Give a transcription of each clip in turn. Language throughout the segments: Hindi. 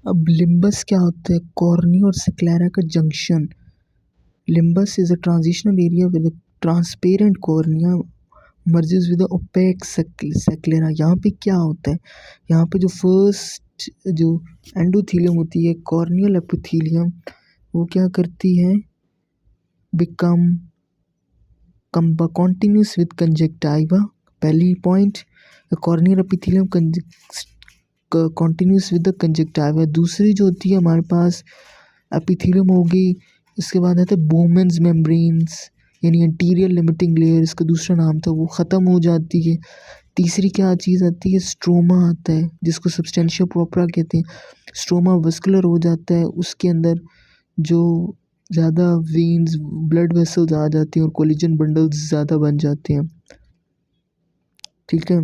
अब लिम्बस क्या होता है? कॉर्निया और स्क्लेरा का junction. Limbus is a transitional area with a transparent cornea merges with opaque sclera. यहाँ पे क्या होता है? यहाँ पे जो फर्स्ट जो एंडोथीलियम होती है, कॉर्नियल एपिथीलियम, वो क्या करती है? Become continuous with conjunctiva. पहली point, corneal epithelium continuous with the conjunctiva. दूसरी जो होती है हमारे पास एपिथीलियम होगी, इसके बाद आता है बोमेन्स मेम्ब्रेन्स, यानी एंटीरियर लिमिटिंग लेयर इसका दूसरा नाम था, वो ख़त्म हो जाती है। तीसरी क्या चीज़ आती है? स्ट्रोमा आता है, जिसको सब्सटेंशिया प्रोपरा कहते हैं। स्ट्रोमा वस्कुलर हो जाता है, उसके अंदर जो ज़्यादा वेन्स ब्लड वेसल्स आ जाते हैं और कोलेजन बंडल्स ज़्यादा बन जाते हैं। ठीक है।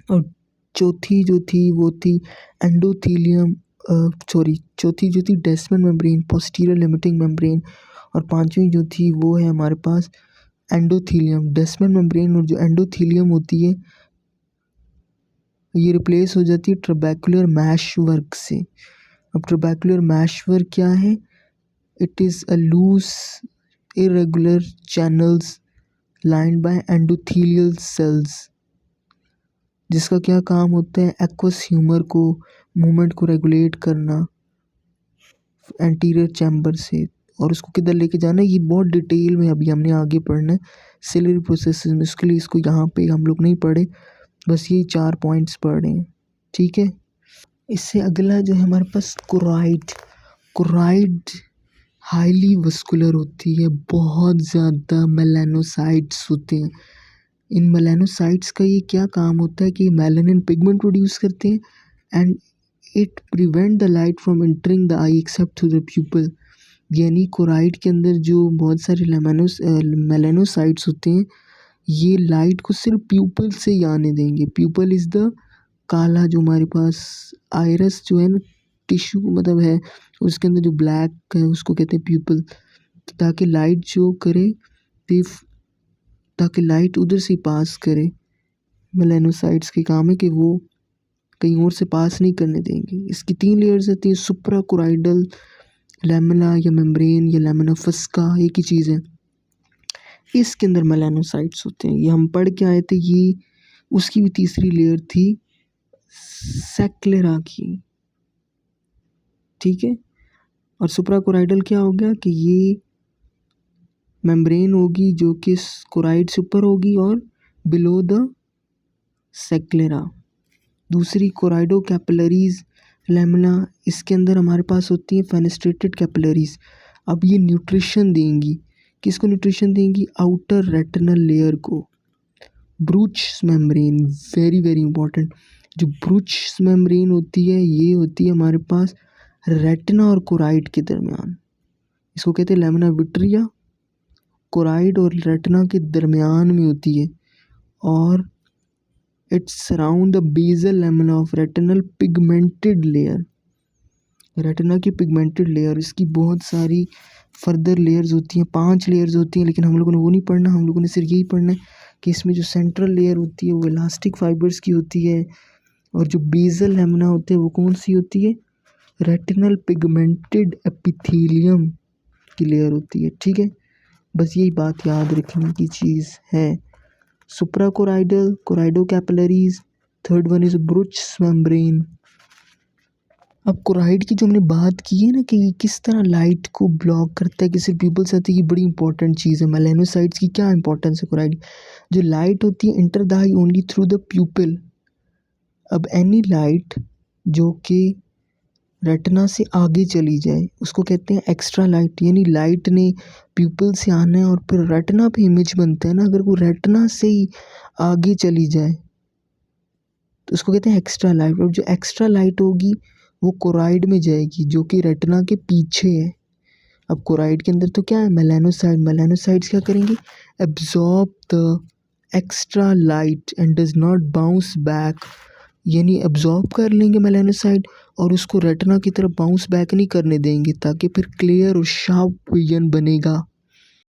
और चौथी जो थी वो थी एंडोथीलियम, चौथी जो थी Desmond membrane, posterior limiting membrane. और पांचवी जो थी वो है हमारे पास एंडोथीलियम। डेस्मन मेम्ब्रेन और जो एंडोथीलियम होती है ये रिप्लेस हो जाती है ट्रबैकुलर मैशवर्क से। अब ट्रबैकुलर मैशवर्क क्या है? It is a loose irregular channels lined by endothelial cells, जिसका क्या काम होता है? एक्वस ह्यूमर को मूवमेंट को रेगुलेट करना एंटीरियर चैम्बर से, और उसको किधर लेके जाना है ये बहुत डिटेल में अभी हमने आगे पढ़ना है सिलरी प्रोसेसेस में। इसके लिए इसको यहाँ पे हम लोग नहीं पढ़े, बस ये 4 पॉइंट्स पढ़ रहे हैं। ठीक है। इससे अगला जो है हमारे पास कोराइड। कोराइड हाईली वस्कुलर होती है, बहुत ज़्यादा मेलानोसाइट्स होते हैं। इन मेलानोसाइट्स का ये क्या काम होता है कि मेलानिन पिगमेंट प्रोड्यूस करते हैं and it prevent the light from entering the I accept through the pupal. यानी कोराइड के अंदर जो बहुत सारे मेलानोसाइट्स होते हैं, ये लाइट को सिर्फ प्यूपल से ही आने देंगे। प्यूपल इज़ द काला जो हमारे पास आयरस जो है ना, टिश्यू मतलब है, उसके अंदर जो ब्लैक है उसको कहते हैं प्यूपल। ताकि लाइट जो करे ताकि लाइट उधर से पास करे। मेलानोसाइट्स के काम है कि वो कहीं और से पास नहीं करने देंगे। इसकी 3 लेयर्स होती हैं, सुप्रा कोराइडल, लैमिना या मेम्ब्रेन या लैमिना फस्का, एक ही चीज़ है। इसके अंदर मेलानोसाइट्स होते हैं, ये हम पढ़ के आए थे। ये उसकी भी तीसरी लेयर थी सेक्लेरा की। ठीक है। और सुप्राकोराइडल क्या हो गया कि ये मेम्ब्रेन होगी जो कि कोराइड से ऊपर होगी और बिलो द सेक्लेरा। दूसरी कोराइडो कैपिलरीज लैमिना, इसके अंदर हमारे पास होती है फेनेस्ट्रेटेड कैपिलरीज। अब ये न्यूट्रिशन देंगी, किसको न्यूट्रिशन देंगी? आउटर रेटिनल लेयर को। ब्रूच मेम्ब्रेन, वेरी वेरी इंपॉर्टेंट। जो ब्रूच मेम्ब्रेन होती है ये होती है हमारे पास रेटिना और कोराइड के दरमियान, इसको कहते हैं लैमिना विट्रिया। कोराइड और रेटिना के दरमियान में होती है और its surround the basal lamina of retinal pigmented layer. Retina की पिगमेंटेड लेयर, इसकी बहुत सारी फर्दर लेयर्स होती हैं, 5 लेयर्स होती हैं, लेकिन हम लोगों ने वो नहीं पढ़ना। हम लोगों ने सिर्फ यही पढ़ना है कि इसमें जो सेंट्रल लेयर होती है वो इलास्टिक फाइबर्स की होती है, और जो बेसल लैमिना होते हैं वो कौन सी होती है? रेटिनल पिगमेंटेड एपिथेलियम की लेयर होती है। ठीक है, बस यही बात याद रखने की चीज़ है। Suprachoroidal, choroido capillaries, third one is Bruch membrane. अब कोराइड की जो हमने बात की है ना कि ये किस तरह लाइट को ब्लॉक करता है, किसी पीपल से आती है, ये बड़ी इंपॉर्टेंट चीज़ है। मेलानोसाइट्स की क्या इंपॉर्टेंस है कोराइड? जो लाइट होती है enter the I only through the प्यूपिल। अब एनी लाइट जो कि रेटिना से आगे चली जाए उसको कहते हैं एक्स्ट्रा लाइट। यानी लाइट ने प्यूपिल से आना है और फिर रेटिना पे इमेज बनता है ना, अगर वो रेटिना से ही आगे चली जाए तो उसको कहते हैं एक्स्ट्रा लाइट। और जो एक्स्ट्रा लाइट होगी वो कोराइड में जाएगी जो कि रेटिना के पीछे है। अब कोराइड के अंदर तो क्या है? मेलानोसाइट। मेलानोसाइट्स क्या करेंगे? Absorb the extra light and does not bounce back. यानी एब्जॉर्ब कर लेंगे मेलानोसाइट और उसको रेटिना की तरफ बाउंस बैक नहीं करने देंगे, ताकि फिर क्लियर और शार्प विजन बनेगा।